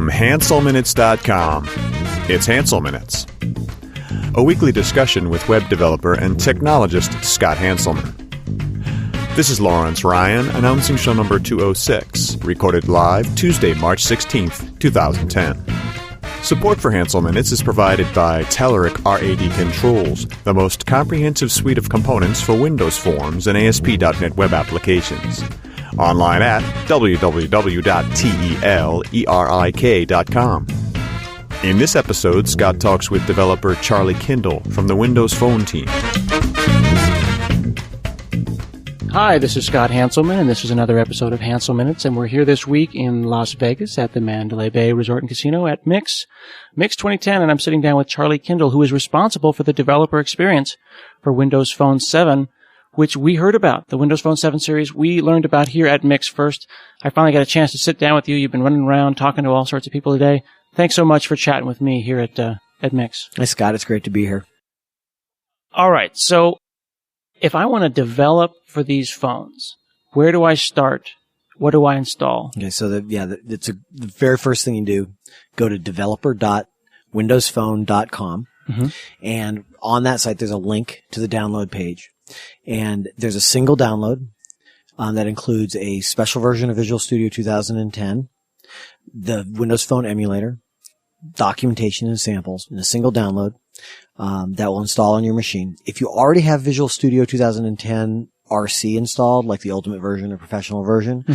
from HanselMinutes.com. It's Hansel Minutes, a weekly discussion with web developer and technologist Scott Hanselman. This is Lawrence Ryan announcing show number 206, recorded live Tuesday, March 16th, 2010. Support for Hansel Minutes is provided by Telerik RAD Controls, the most comprehensive suite of components for Windows Forms and ASP.NET web applications. Online at www.telerik.com. In this episode, Scott talks with developer Charlie Kindel from the Windows Phone team. Hi, this is Scott Hanselman, and this is another episode of Hansel Minutes, and we're here this week in Las Vegas at the Mandalay Bay Resort and Casino at MIX 2010, and I'm sitting down with Charlie Kindel, who is responsible for the developer experience for Windows Phone 7, which we heard about, the Windows Phone 7 series we learned about here at MIX first. I finally got a chance to sit down with you. You've been running around talking to all sorts of people today. Thanks so much for chatting with me here at MIX. Hi, Scott. It's great to be here. All right, so if I want to develop for these phones, where do I start? What do I install? Okay, so the very first thing you do, go to developer.windowsphone.com, and on that site there's a link to the download page, and there's a single download that includes a special version of Visual Studio 2010, the Windows Phone emulator, documentation and samples in a single download. That will install on your machine. If you already have Visual Studio 2010 RC installed, like the Ultimate version or Professional version,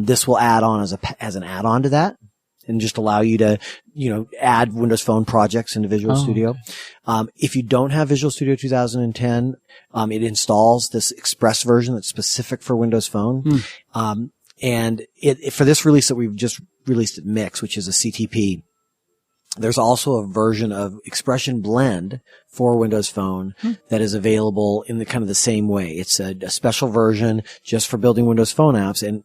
this will add on as an add-on to that, and just allow you to, add Windows Phone projects into Visual Studio. If you don't have Visual Studio 2010, it installs this Express version that's specific for Windows Phone. And for this release that we've just released at MIX, which is a CTP, there's also a version of Expression Blend for Windows Phone that is available in the kind of the same way. It's a special version just for building Windows Phone apps, and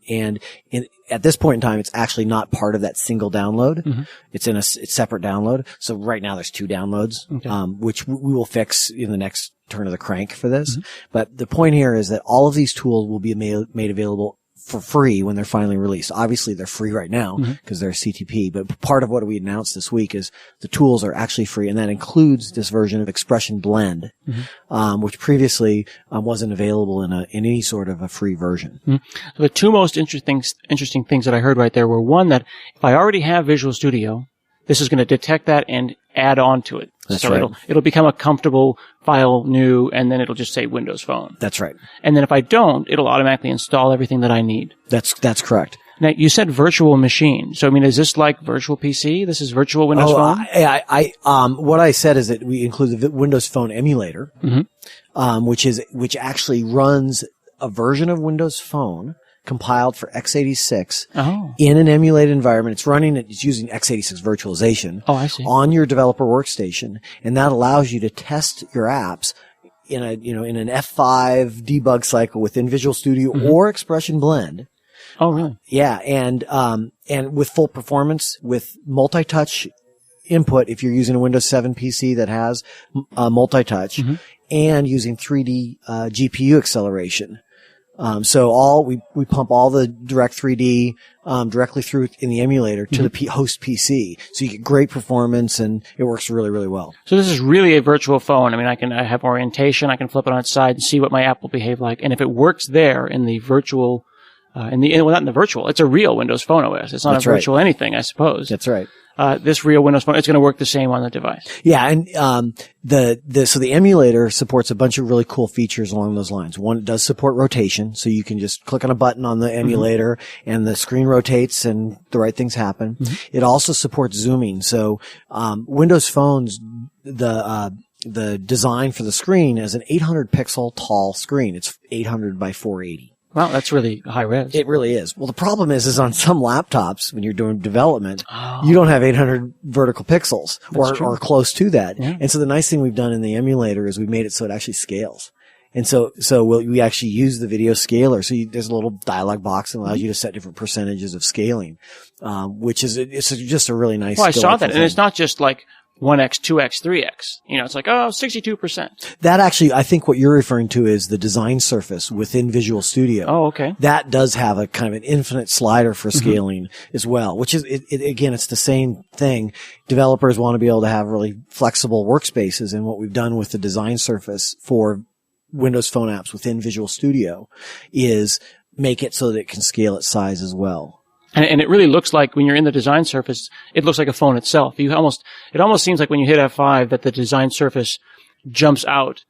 at this point in time, it's actually not part of that single download. It's in it's separate download. So right now there's two downloads, which we will fix in the next turn of the crank for this. But the point here is that all of these tools will be made available for free when they're finally released. Obviously, they're free right now because they're CTP, but part of what we announced this week is the tools are actually free, and that includes this version of Expression Blend, which previously wasn't available in any sort of a free version. So the two most interesting things that I heard right there were, one, that if I already have Visual Studio, this is going to detect that and add on to it. That's so right. It'll become a comfortable file new, and then it'll just say Windows Phone. That's right. And then if I don't, it'll automatically install everything that I need. That's correct. Now, you said virtual machine. So, is this like virtual PC? This is virtual Windows Phone? What I said is that we include the Windows Phone emulator, which actually runs a version of Windows Phone compiled for x86 in an emulated environment. It's using x86 virtualization on your developer workstation, and that allows you to test your apps in an F5 debug cycle within Visual Studio or Expression Blend. Oh, really? Yeah, and with full performance, with multi-touch input if you're using a Windows 7 PC that has multi-touch, and using 3D GPU acceleration. So we pump all the direct 3D, directly through in the emulator to the host PC. So you get great performance, and it works really, really well. So this is really a virtual phone. I have orientation. I can flip it on its side and see what my app will behave like. And if it works there in the virtual, not in the virtual, it's a real Windows Phone OS. It's not a virtual anything, I suppose. That's right. This real Windows Phone, it's going to work the same on the device. Yeah, and so the emulator supports a bunch of really cool features along those lines. One, it does support rotation, so you can just click on a button on the emulator and the screen rotates and the right things happen. It also supports zooming. So Windows Phones, the design for the screen is an 800 pixel tall screen. It's 800 by 480. Wow, that's really high res. It really is. Well, the problem is on some laptops, when you're doing development, you don't have 800 vertical pixels or close to that. Yeah. And so the nice thing we've done in the emulator is we've made it so it actually scales. And so we actually use the video scaler. So there's a little dialog box that allows you to set different percentages of scaling, which is, it's just a really nice. Well, I saw that. And it's not just like 1x, 2x, 3x. It's like, 62%. That actually, I think what you're referring to is the design surface within Visual Studio. Oh, okay. That does have a kind of an infinite slider for scaling as well, which is, again, it's the same thing. Developers want to be able to have really flexible workspaces, and what we've done with the design surface for Windows Phone apps within Visual Studio is make it so that it can scale its size as well. And it really looks like when you're in the design surface, it looks like a phone itself. It almost seems like when you hit F5 that the design surface jumps out,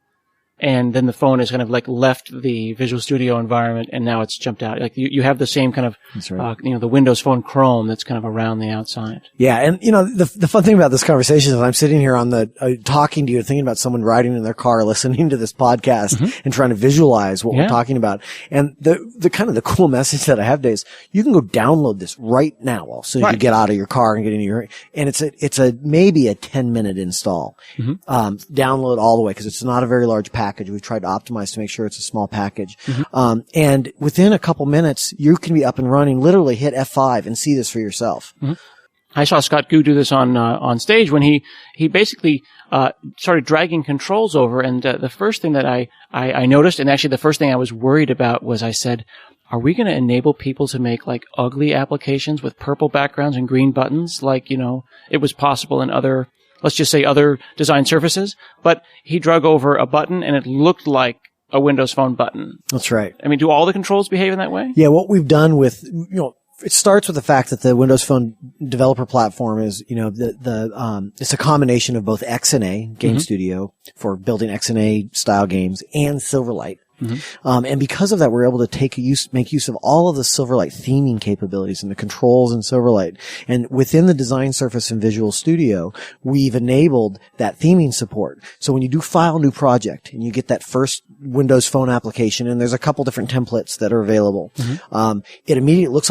and then the phone has kind of like left the Visual Studio environment, and now it's jumped out. Like you have the same kind of, That's right. The Windows Phone Chrome that's kind of around the outside. Yeah, and the fun thing about this conversation is I'm sitting here on the talking to you, thinking about someone riding in their car, listening to this podcast, and trying to visualize what we're talking about. And the kind of the cool message that I have today is you can go download this right now, as soon as you get out of your car and get into your, and it's maybe a 10-minute install. Download all the way, because it's not a very large package. We've tried to optimize to make sure it's a small package. And within a couple minutes, you can be up and running. Literally hit F5 and see this for yourself. I saw Scott Gu do this on stage when he basically started dragging controls over, and the first thing that I noticed, and actually the first thing I was worried about, was I said, are we going to enable people to make like ugly applications with purple backgrounds and green buttons, like it was possible in other, let's just say, other design surfaces? But he drug over a button and it looked like a Windows Phone button. That's right. I mean, do all the controls behave in that way? Yeah, what we've done with, it starts with the fact that the Windows Phone developer platform is, it's a combination of both XNA, Game Studio, for building XNA style games, and Silverlight. And because of that, we're able to make use of all of the Silverlight theming capabilities and the controls in Silverlight. And within the design surface in Visual Studio, we've enabled that theming support. So when you do file new project and you get that first Windows Phone application, and there's a couple different templates that are available, it immediately looks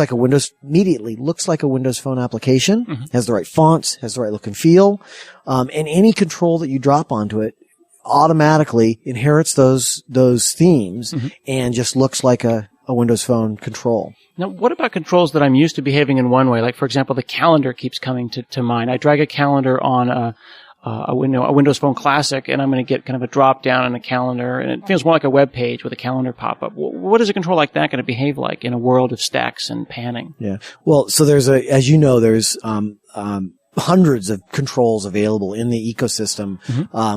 like a Windows Phone application, has the right fonts, has the right look and feel, and any control that you drop onto it automatically inherits those themes and just looks like a Windows Phone control. Now, what about controls that I'm used to behaving in one way? Like, for example, the calendar keeps coming to mind. I drag a calendar on a Windows Phone Classic, and I'm going to get kind of a drop down on a calendar, and it feels more like a web page with a calendar pop up. What is a control like that going to behave like in a world of stacks and panning? Yeah. Well, so there's there's hundreds of controls available in the ecosystem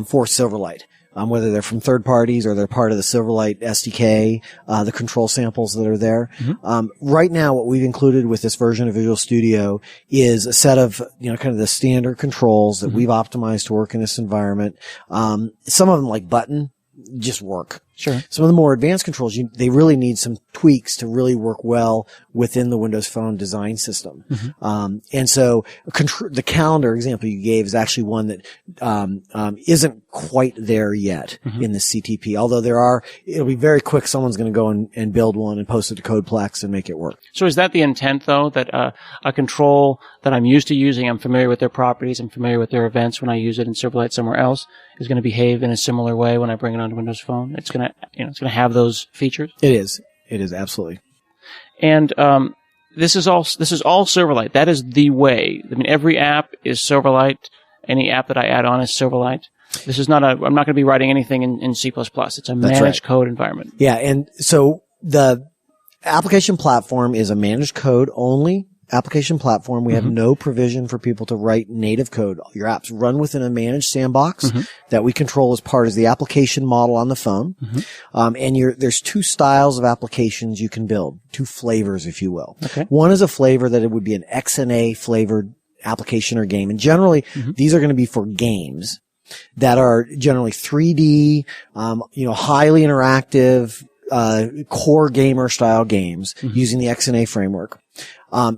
for Silverlight. Whether they're from third parties or they're part of the Silverlight SDK, the control samples that are there. Right now, what we've included with this version of Visual Studio is a set of, kind of the standard controls that we've optimized to work in this environment. Some of them, like button, just work. Sure. Some of the more advanced controls, they really need some tweaks to really work well within the Windows Phone design system. And so the calendar example you gave is actually one that isn't quite there yet in the CTP, although it'll be very quick. Someone's going to go and build one and post it to Codeplex and make it work. So is that the intent, though, that a control that I'm used to using, I'm familiar with their properties, I'm familiar with their events when I use it in Silverlight somewhere else, is going to behave in a similar way when I bring it onto Windows Phone? It's going to have those features. It is absolutely. And this is all Silverlight. That is the way. I mean, every app is Silverlight. Any app that I add on is Silverlight. This is I'm not going to be writing anything in C++. It's a managed code environment. Yeah, and so the application platform is a managed code only application platform. We have no provision for people to write native code. Your apps run within a managed sandbox that we control as part of the application model on the phone. And there's two styles of applications you can build, two flavors, if you will. Okay. One is a flavor that it would be an XNA flavored application or game. And generally, these are going to be for games that are generally 3D, highly interactive, core gamer style games using the XNA framework.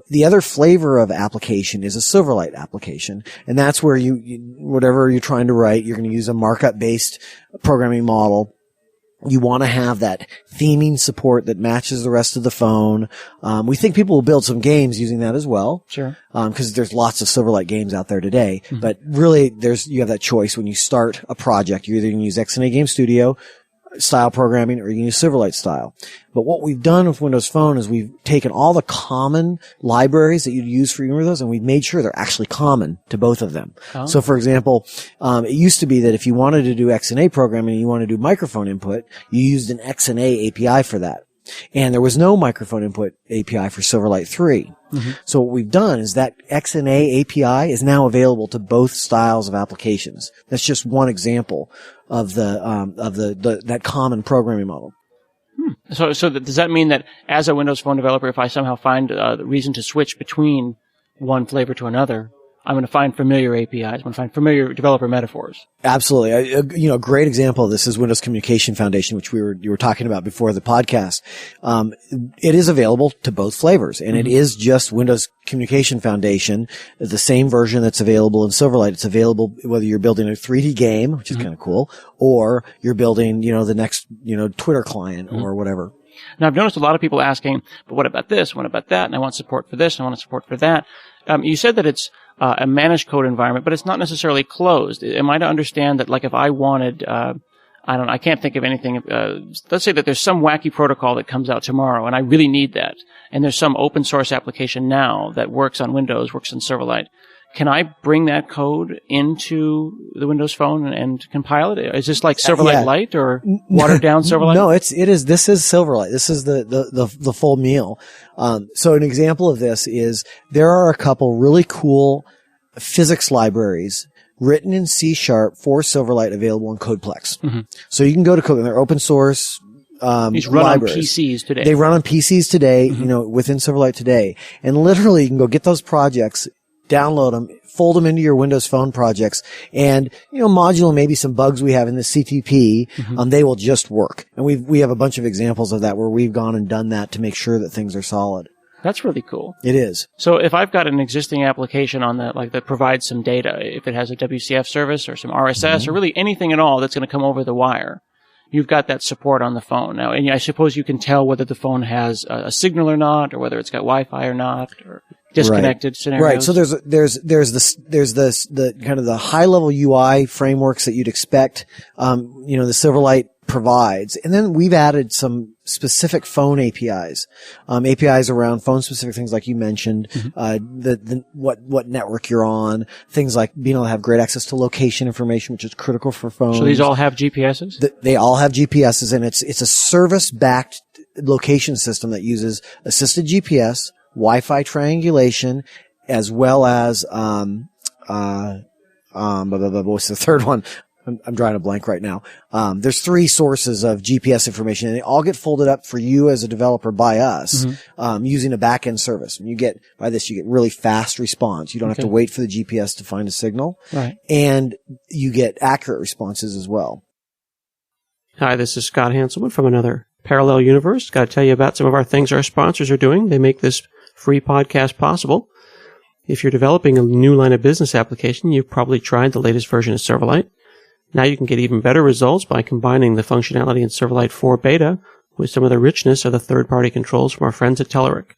The other flavor of application is a Silverlight application, and that's where whatever you're trying to write, you're going to use a markup-based programming model. You want to have that theming support that matches the rest of the phone. We think people will build some games using that as well. Sure. Because there's lots of Silverlight games out there today. But really, you have that choice when you start a project. You're either going to use XNA Game Studio, style programming, or you can use Silverlight style. But what we've done with Windows Phone is we've taken all the common libraries that you'd use for Windows, and we've made sure they're actually common to both of them. Oh. So, for example, it used to be that if you wanted to do XNA programming and you wanted to do microphone input, you used an XNA API for that. And there was no microphone input API for Silverlight 3. Mm-hmm. So what we've done is that XNA API is now available to both styles of applications. That's just one example of that common programming model. So does that mean that as a Windows Phone developer, if I somehow find the reason to switch between one flavor to another, I'm going to find familiar APIs. I'm going to find familiar developer metaphors. Absolutely. A great example of this is Windows Communication Foundation, which you were talking about before the podcast. It is available to both flavors, and it is just Windows Communication Foundation, the same version that's available in Silverlight. It's available whether you're building a 3D game, which is kind of cool, or you're building, the next, Twitter client or whatever. Now, I've noticed a lot of people asking, but what about this? What about that? And I want support for this. And I want support for that. You said that it's a managed code environment, but it's not necessarily closed. Am I to understand that, like, if I wanted, I can't think of anything. Let's say that there's some wacky protocol that comes out tomorrow, and I really need that. And there's some open source application now that works on Windows, works on Silverlight. Can I bring that code into the Windows Phone and compile it? Is this like Silverlight Lite or watered down Silverlight? No, this is Silverlight. This is the full meal. So an example of this is there are a couple really cool physics libraries written in C# for Silverlight available in Codeplex. Mm-hmm. So you can go to Codeplex. They're open source. These run libraries. On PCs today. They run on PCs today, within Silverlight today. And literally you can go get those projects, download them, fold them into your Windows Phone projects, and, module maybe some bugs we have in the CTP, they will just work. And we have a bunch of examples of that where we've gone and done that to make sure that things are solid. That's really cool. It is. So if I've got an existing application on that provides some data, if it has a WCF service or some RSS or really anything at all that's going to come over the wire, you've got that support on the phone now. And I suppose you can tell whether the phone has a signal or not, or whether it's got Wi-Fi or not, or disconnected scenarios. Right. So there's the kind of the high level UI frameworks that you'd expect, the Silverlight provides. And then we've added some specific phone APIs, APIs around phone specific things like you mentioned, what network you're on, things like being able to have great access to location information, which is critical for phones. So these all have GPSs? They all have GPSs, and it's a service backed location system that uses assisted GPS, Wi-Fi triangulation, as well as, what's the third one? I'm drawing a blank right now. There's 3 sources of GPS information, and they all get folded up for you as a developer by us, using a back-end service. And you get really fast response. You don't have to wait for the GPS to find a signal. Right. And you get accurate responses as well. Hi, this is Scott Hanselman from another parallel universe. Got to tell you about some of our things our sponsors are doing. They make this free podcast possible. If you're developing a new line of business application, you've probably tried the latest version of Silverlight. Now you can get even better results by combining the functionality in Silverlight 4 Beta with some of the richness of the third-party controls from our friends at Telerik.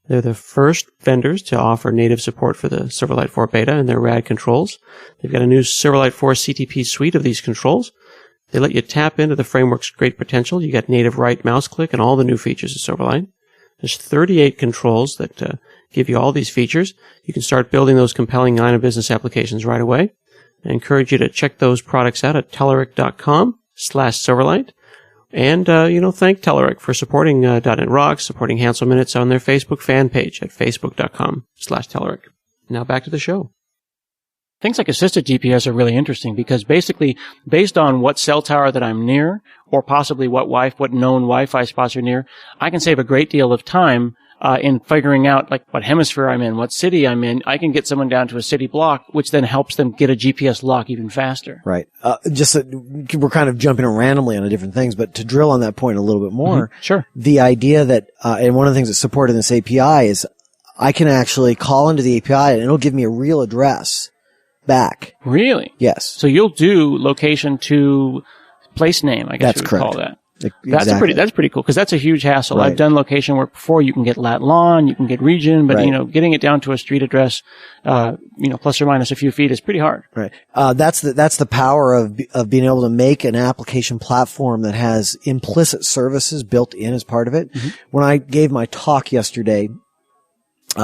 They're the first vendors to offer native support for the Silverlight 4 Beta and their rad controls. They've got a new Silverlight 4 CTP suite of these controls. They let you tap into the framework's great potential. You get native right mouse click and all the new features of Silverlight. There's 38 controls that give you all these features. You can start building those compelling line of business applications right away. I encourage you to check those products out at Telerik.com/Silverlight. And, thank Telerik for supporting .NET Rocks, supporting Hansel Minutes on their Facebook fan page at Facebook.com/Telerik. Now back to the show. Things like assisted GPS are really interesting because basically, based on what cell tower that I'm near, or possibly what known Wi-Fi spots are near, I can save a great deal of time in figuring out like what hemisphere I'm in, what city I'm in. I can get someone down to a city block, which then helps them get a GPS lock even faster. Right. We're kind of jumping randomly on different things, but to drill on that point a little bit more, sure. The idea that, and one of the things that's supported in this API is I can actually call into the API and it'll give me a real address back. Really? Yes. So you'll do location to place name, I guess you would call that. Exactly. That's pretty cool because that's a huge hassle. Right. I've done location work before. You can get lat long, you can get region, but Right. getting it down to a street address, plus or minus a few feet is pretty hard. Right. That's the power of being able to make an application platform that has implicit services built in as part of it. Mm-hmm. When I gave my talk yesterday,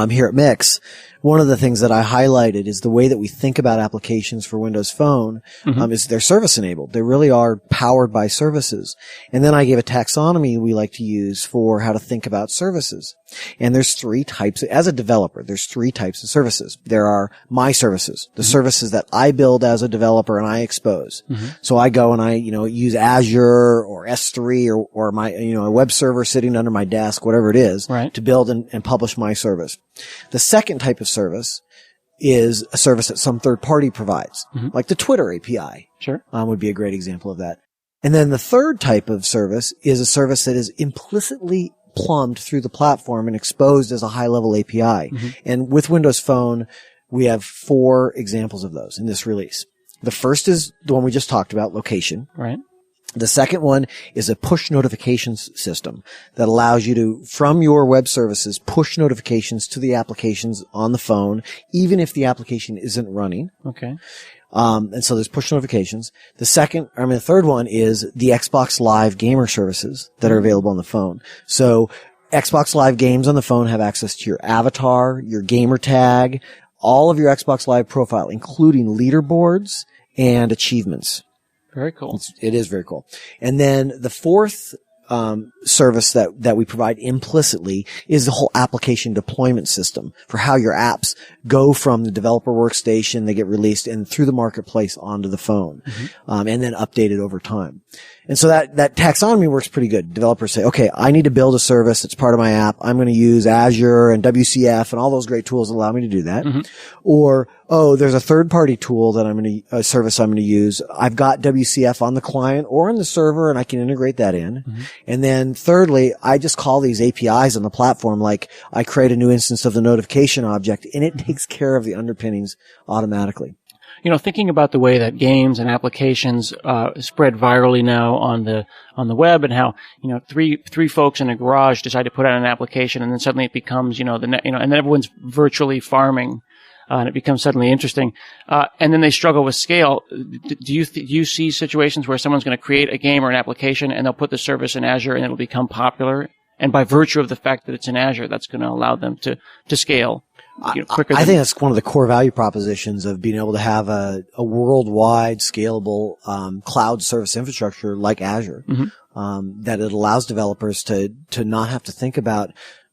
here at Mix, one of the things that I highlighted is the way that we think about applications for Windows Phone, is they're service enabled. They really are powered by services. And then I gave a taxonomy we like to use for how to think about services. And there's three types. As a developer, there's three types of services. There are my services, the services that I build as a developer and I expose. So I go and I, use Azure or S3 or my, a web server sitting under my desk, whatever it is, right, to build and publish my service. The second type of service is a service that some third party provides, like the Twitter API. Sure. Would be a great example of that. And then the third type of service is a service that is implicitly plumbed through the platform and exposed as a high-level API. And with Windows Phone, we have 4 examples of those in this release. The first is the one we just talked about, location. Right. The second one is a push notifications system that allows you to, from your web services, push notifications to the applications on the phone, even if the application isn't running. Okay. And so there's push notifications. The third one is the Xbox Live gamer services that are available on the phone. So Xbox Live games on the phone have access to your avatar, your gamer tag, all of your Xbox Live profile, including leaderboards and achievements. Very cool. It is very cool. And then the fourth service that we provide implicitly is the whole application deployment system for how your apps go from the developer workstation, they get released and through the marketplace onto the phone, and then updated over time. And so that taxonomy works pretty good. Developers say, okay, I need to build a service that's part of my app. I'm going to use Azure and WCF and all those great tools that allow me to do that. Or, there's a third-party tool that a service I'm going to use. I've got WCF on the client or on the server, and I can integrate that in. And then thirdly, I just call these APIs on the platform, like I create a new instance of the notification object, and it takes care of the underpinnings automatically. Thinking about the way that games and applications spread virally now on the web, and how three folks in a garage decide to put out an application, and then suddenly it becomes and then everyone's virtually farming, and it becomes suddenly interesting, and then they struggle with scale. Do you see situations where someone's going to create a game or an application, and they'll put the service in Azure, and it'll become popular, and by virtue of the fact that it's in Azure, that's going to allow them to scale? Quicker I think that's one of the core value propositions of being able to have a worldwide scalable cloud service infrastructure like Azure, that it allows developers to not have to think about,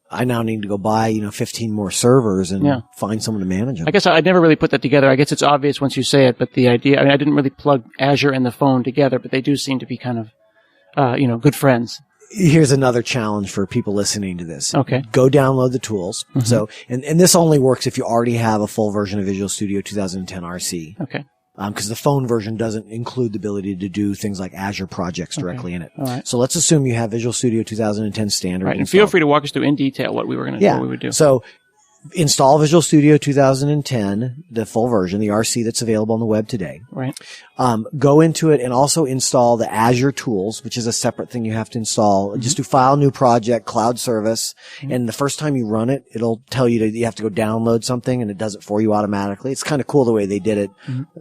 I now need to go buy 15 more servers and find someone to manage them. I guess I'd never really put that together. I guess it's obvious once you say it, but the idea, I didn't really plug Azure and the phone together, but they do seem to be kind of good friends. Here's another challenge for people listening to this. Okay. Go download the tools. So, and this only works if you already have a full version of Visual Studio 2010 RC. Okay. Because the phone version doesn't include the ability to do things like Azure projects directly in it. All right. So let's assume you have Visual Studio 2010 standard. Right. And feel free to walk us through in detail what we were going to do, what we would do. So install Visual Studio 2010, the full version, the RC that's available on the web today. Right. Go into it and also install the Azure tools, which is a separate thing you have to install. Just do file, new project, cloud service. And the first time you run it, it'll tell you you have to go download something, and it does it for you automatically. It's kind of cool the way they did it.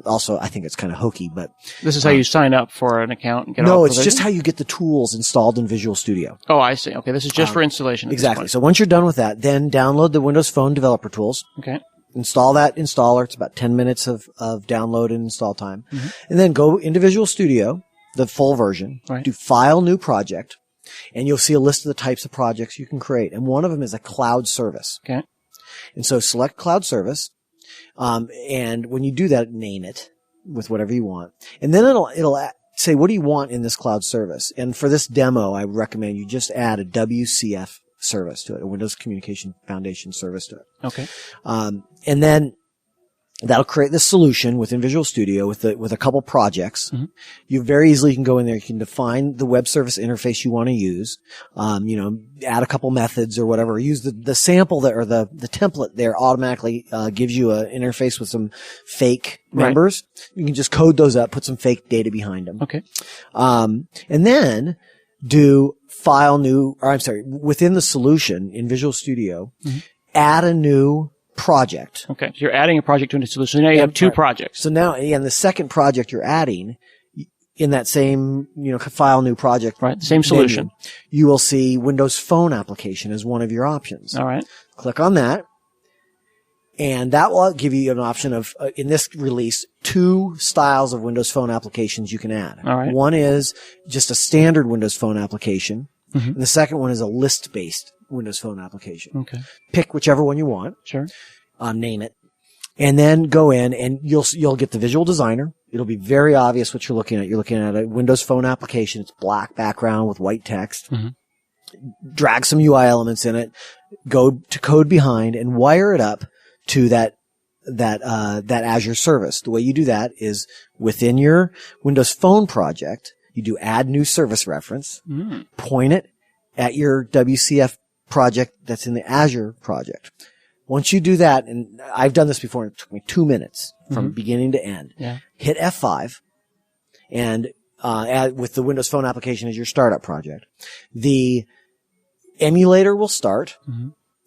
Also, I think it's kind of hokey, but this is how you sign up for an account and get No, it's just how you get the tools installed in Visual Studio. Oh, I see. Okay. This is just for installation. Exactly. So once you're done with that, then download the Windows Phone developer tools. Okay. Install that installer. It's about 10 minutes of download and install time. And then go into Visual Studio, the full version, do file, new project, and you'll see a list of the types of projects you can create. And one of them is a cloud service. Okay. And so select cloud service. And when you do that, name it with whatever you want. And then it'll say, what do you want in this cloud service? And for this demo, I recommend you just add a WCF service to it, a Windows Communication Foundation service to it. Okay. And then that'll create this solution within Visual Studio with a couple projects. You very easily can go in there. You can define the web service interface you want to use. Add a couple methods or whatever. Use the sample there, or the template there automatically gives you an interface with some fake members. You can just code those up, put some fake data behind them. Okay. And then within the solution in Visual Studio, add a new project. Okay. So you're adding a project to a solution. So now you have two projects. So now, the second project you're adding in that same, file new project. Right. Same solution. Menu, you will see Windows Phone application as one of your options. All right. Click on that. And that will give you an option of, in this release, 2 styles of Windows Phone applications you can add. All right. One is just a standard Windows Phone application. And the second one is a list-based Windows Phone application. Okay. Pick whichever one you want. Sure. Name it. And then go in and you'll get the Visual Designer. It'll be very obvious what you're looking at. You're looking at a Windows Phone application. It's black background with white text. Drag some UI elements in it. Go to code behind and wire it up to that Azure service. The way you do that is within your Windows Phone project, you do add new service reference, point it at your WCF project that's in the Azure project. Once you do that, and I've done this before, it took me 2 minutes from beginning to end. Yeah. Hit F5 and add with the Windows Phone application as your startup project. The emulator will start.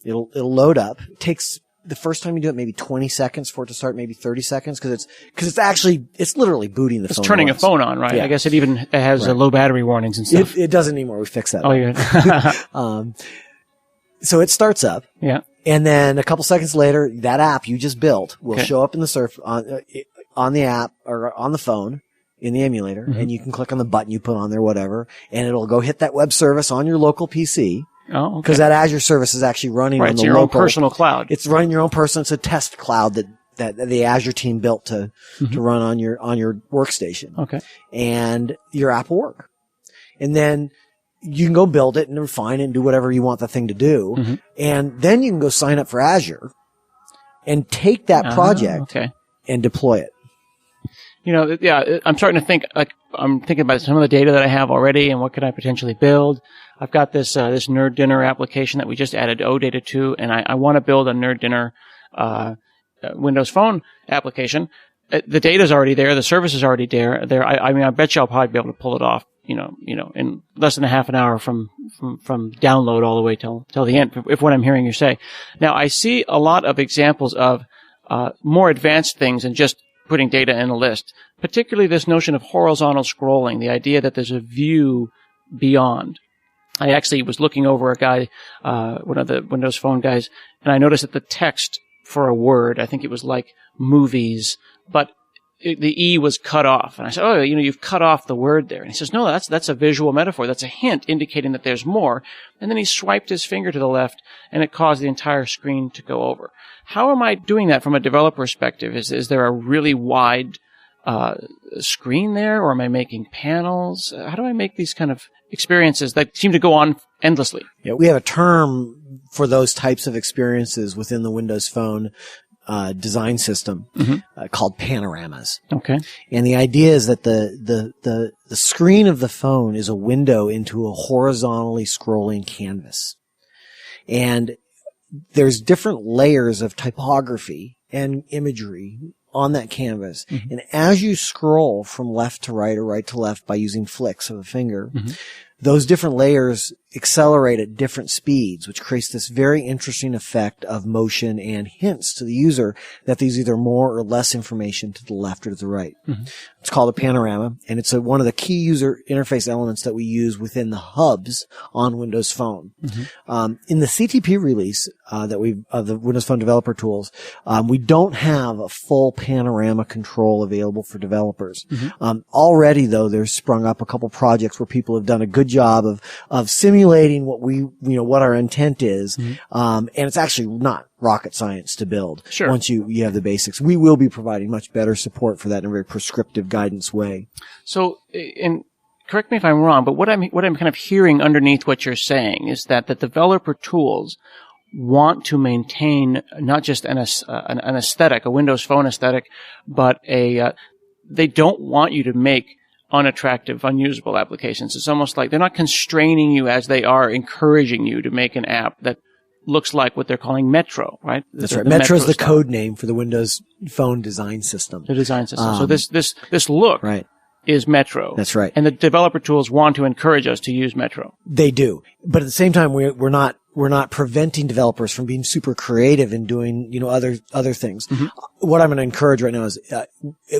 It'll load up. It takes the first time you do it, maybe 20 seconds for it to start, maybe 30 seconds, because it's literally booting the phone. It's turning once. A phone on, right? Yeah. I guess it has low battery warnings and stuff. It doesn't anymore. We fixed that. Oh, yeah. So it starts up. Yeah. And then a couple seconds later, that app you just built will show up in the on the app or on the phone in the emulator, and you can click on the button you put on there, whatever, and it'll go hit that web service on your local PC. Oh, okay. Because that Azure service is actually running on the your local own personal cloud. It's running your own personal. It's a test cloud that the Azure team built to run on your workstation. Okay. And your app will work. And then you can go build it and refine it and do whatever you want the thing to do. And then you can go sign up for Azure and take that project and deploy it. I'm starting to think, I'm thinking about some of the data that I have already and what could I potentially build. I've got this Nerd Dinner application that we just added OData to, and I want to build a Nerd Dinner, Windows Phone application. The data's already there. The service is already there. I bet you I'll probably be able to pull it off, in less than a half an hour from download all the way till the end, if what I'm hearing you say. Now, I see a lot of examples of, more advanced things than just putting data in a list, particularly this notion of horizontal scrolling, the idea that there's a view beyond. I actually was looking over a guy, one of the Windows Phone guys, and I noticed that the text for a word, I think it was like movies, but the E was cut off. And I said, oh, you've cut off the word there. And he says, no, that's a visual metaphor. That's a hint indicating that there's more. And then he swiped his finger to the left, and it caused the entire screen to go over. How am I doing that from a developer perspective? Is there a really wide screen there, or am I making panels? How do I make these kind of experiences that seem to go on endlessly? Yeah, we have a term for those types of experiences within the Windows Phone design system called panoramas. Okay. And the idea is that the screen of the phone is a window into a horizontally scrolling canvas. And there's different layers of typography and imagery on that canvas. And as you scroll from left to right or right to left by using flicks of a finger, those different layers accelerate at different speeds, which creates this very interesting effect of motion and hints to the user that there's either more or less information to the left or to the right. It's called a panorama, and it's one of the key user interface elements that we use within the hubs on Windows Phone. In the CTP release of the Windows Phone developer tools, we don't have a full panorama control available for developers. Already, though, there's sprung up a couple projects where people have done a good job of simulating what our intent is. And it's actually not rocket science to build. Sure. Once you have the basics, we will be providing much better support for that in a very prescriptive guidance way. So, and correct me if I'm wrong, but what I'm kind of hearing underneath what you're saying is that the developer tools want to maintain not just an aesthetic, a Windows Phone aesthetic, but they don't want you to make unattractive, unusable applications. It's almost like they're not constraining you as they are encouraging you to make an app that looks like what they're calling Metro, right? That's right. Metro is the code name for the Windows Phone design system. The design system. So this look right. is Metro. That's right. And the developer tools want to encourage us to use Metro. They do. But at the same time, we're not preventing developers from being super creative and doing, other things. What I'm going to encourage right now is,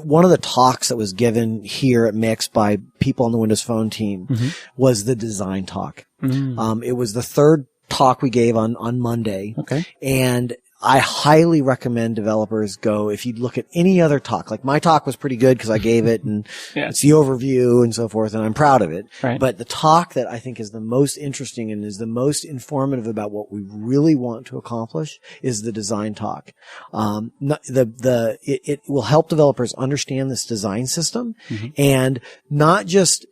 one of the talks that was given here at Mix by people on the Windows Phone team was the design talk. It was the third talk we gave on Monday. Okay. And I highly recommend developers go, if you look at any other talk, like my talk was pretty good because I gave it and it's the overview and so forth, and I'm proud of it. Right. But the talk that I think is the most interesting and is the most informative about what we really want to accomplish is the design talk. It will help developers understand this design system and not just,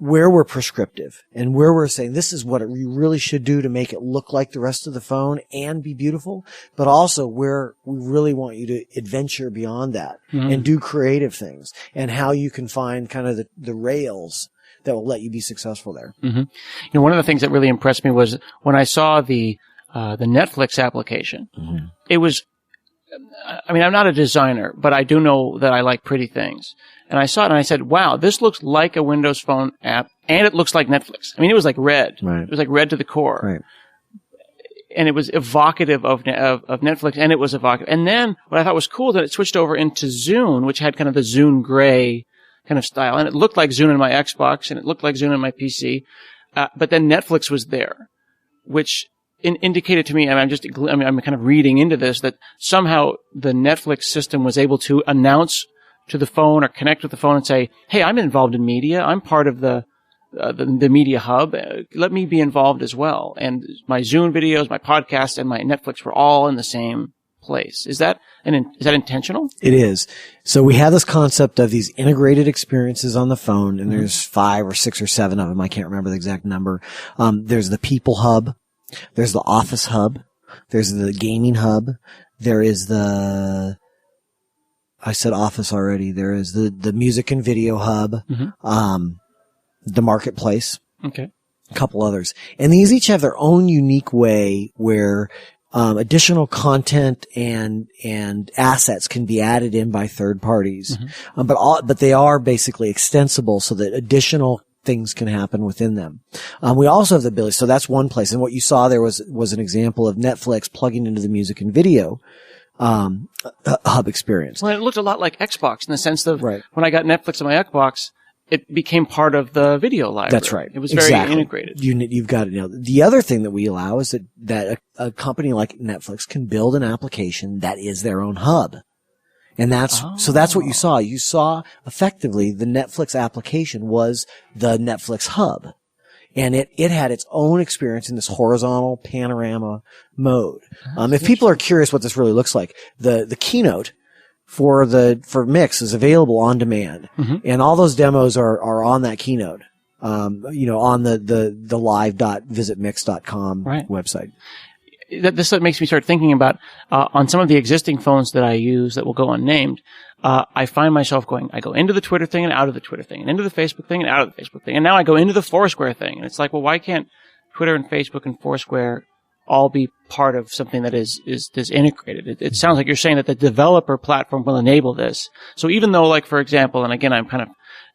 where we're prescriptive and where we're saying this is what you really should do to make it look like the rest of the phone and be beautiful, but also where we really want you to adventure beyond that and do creative things and how you can find kind of the rails that will let you be successful there. One of the things that really impressed me was when I saw the Netflix application. It was, I'm not a designer, but I do know that I like pretty things. And I saw it and I said, wow, this looks like a Windows Phone app and it looks like Netflix. It was like red. Right. It was like red to the core. Right. And it was evocative of Netflix, and it was evocative. And then what I thought was cool that it switched over into Zune, which had kind of the Zune gray kind of style. And it looked like Zune in my Xbox and it looked like Zune in my PC. But then Netflix was there, which indicated to me, and I'm kind of reading into this, that somehow the Netflix system was able to announce to the phone or connect with the phone and say, hey, I'm involved in media. I'm part of the media hub. Let me be involved as well. And my Zune videos, my podcast, and my Netflix were all in the same place. Is that intentional? It is. So we have this concept of these integrated experiences on the phone, and there's 5 or 6 or 7 of them. I can't remember the exact number. There's the People Hub. There's the Office Hub. There's the Gaming Hub. There is I said Office already. There is the Music and Video Hub. The Marketplace. Okay. A couple others. And these each have their own unique way where additional content and assets can be added in by third parties. But they are basically extensible so that additional things can happen within them. We also have the ability, so that's one place. And what you saw there was an example of Netflix plugging into the Music and Video hub experience. Well, it looked a lot like Xbox in the sense of right. When I got Netflix on my Xbox, it became part of the video library. That's right. It was very integrated. You've got it now. The other thing that we allow is that a company like Netflix can build an application that is their own hub. And so that's what you saw. You saw effectively the Netflix application was the Netflix hub. And it had its own experience in this horizontal panorama mode. If people are curious what this really looks like, the keynote for Mix is available on demand. And all those demos are on that keynote. On the live.visitmix.com website. This makes me start thinking about, on some of the existing phones that I use that will go unnamed, I find myself I go into the Twitter thing and out of the Twitter thing, and into the Facebook thing and out of the Facebook thing. And now I go into the Foursquare thing. And it's like, well, why can't Twitter and Facebook and Foursquare all be part of something that is integrated? It sounds like you're saying that the developer platform will enable this. So even though, like, for example, and again, I'm kind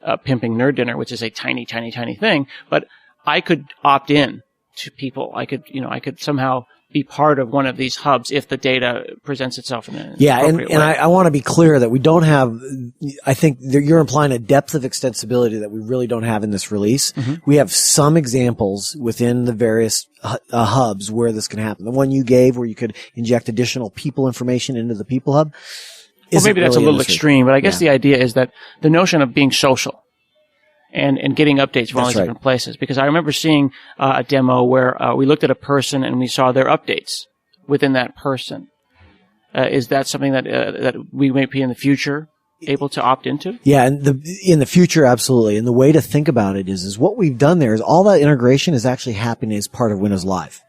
of pimping Nerd Dinner, which is a tiny, tiny, tiny thing, but I could opt in to people. I could somehow be part of one of these hubs if the data presents itself in an appropriate way. And I want to be clear that we don't have, I think you're implying a depth of extensibility that we really don't have in this release. We have some examples within the various hubs where this can happen. The one you gave where you could inject additional people information into the People Hub. Well, maybe that's a little extreme, but I guess the idea is that the notion of being social and getting updates from all these different places. Because I remember seeing a demo where we looked at a person and we saw their updates within that person. Is that something that we may be in the future able to opt into? Yeah, and in the future, absolutely. And the way to think about it is what we've done there is all that integration is actually happening as part of Windows Live.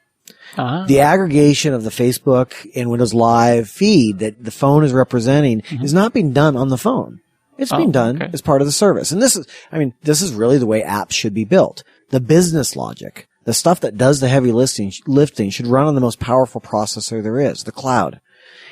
The aggregation of the Facebook and Windows Live feed that the phone is representing is not being done on the phone. It's being done as part of the service. And this is really the way apps should be built. The business logic, the stuff that does the heavy lifting should run on the most powerful processor there is, the cloud.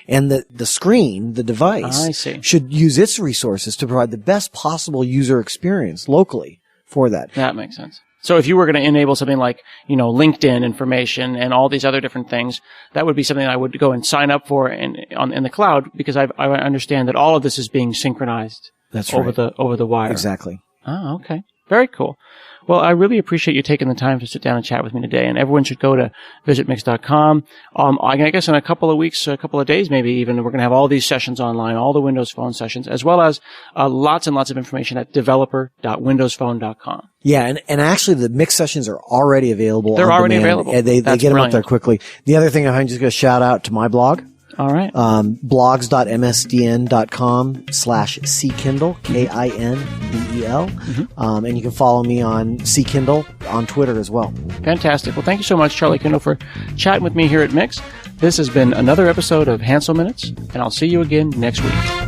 And the screen, the device, I see. should use its resources to provide the best possible user experience locally for that. That makes sense. So if you were going to enable something like, LinkedIn information and all these other different things, that would be something I would go and sign up for in the cloud, because I understand that all of this is being synchronized. That's over right. over the wire. Exactly. Oh, okay. Very cool. Well, I really appreciate you taking the time to sit down and chat with me today, and everyone should go to visitmix.com. I guess in a couple of weeks, a couple of days maybe even, we're going to have all these sessions online, all the Windows Phone sessions, as well as lots and lots of information at developer.windowsphone.com. Yeah, and actually the Mix sessions are already available. They're on already demand. available. They get them up there quickly. The other thing I'm just going to shout out to my blog. All right. blogs.msdn.com/ckindle, Kindel. And you can follow me on ckindle on Twitter as well. Fantastic. Well, thank you so much, Charlie Kindel, for chatting with me here at Mix. This has been another episode of Hansel Minutes, and I'll see you again next week.